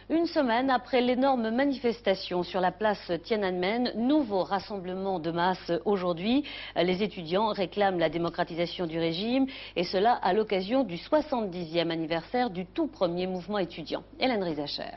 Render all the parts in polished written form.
Une semaine après l'énorme manifestation sur la place Tiananmen, nouveau rassemblement de masse aujourd'hui. Les étudiants réclament la démocratisation du régime et cela à l'occasion du 70e anniversaire du tout premier mouvement étudiant. Hélène Rizacher.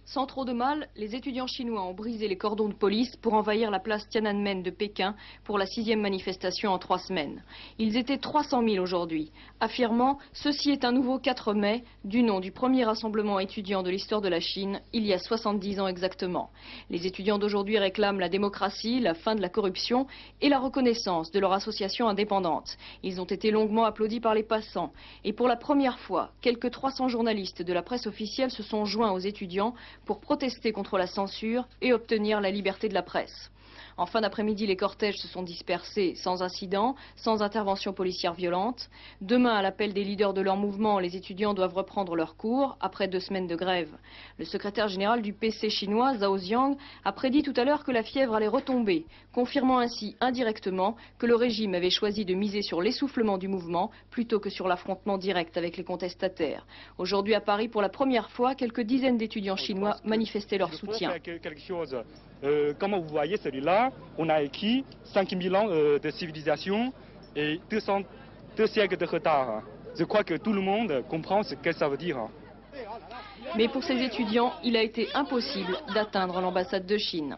Sans trop de mal, les étudiants chinois ont brisé les cordons de police pour envahir la place Tiananmen de Pékin pour la 6e manifestation en 3 semaines. Ils étaient 300 000 aujourd'hui, affirmant « Ceci est un nouveau 4 mai » du nom du premier rassemblement étudiant de l'histoire de la Chine, il y a 70 ans exactement. Les étudiants d'aujourd'hui réclament la démocratie, la fin de la corruption et la reconnaissance de leur association indépendante. Ils ont été longuement applaudis par les passants. Et pour la première fois, quelques 300 journalistes de la presse officielle se sont joints aux étudiants pour protester contre la censure et obtenir la liberté de la presse. En fin d'après-midi, les cortèges se sont dispersés sans incident, sans intervention policière violente. Demain, à l'appel des leaders de leur mouvement, les étudiants doivent reprendre leurs cours après 2 semaines de grève. Le secrétaire général du PC chinois, Zhao Ziang, a prédit tout à l'heure que la fièvre allait retomber, confirmant ainsi indirectement que le régime avait choisi de miser sur l'essoufflement du mouvement plutôt que sur l'affrontement direct avec les contestataires. Aujourd'hui à Paris, pour la première fois, quelques dizaines d'étudiants chinois manifestaient leur soutien. Comme vous voyez celui-là, on a écrit 5000 ans de civilisation et 2 siècles de retard. Je crois que tout le monde comprend ce que ça veut dire. Mais pour ces étudiants, il a été impossible d'atteindre l'ambassade de Chine.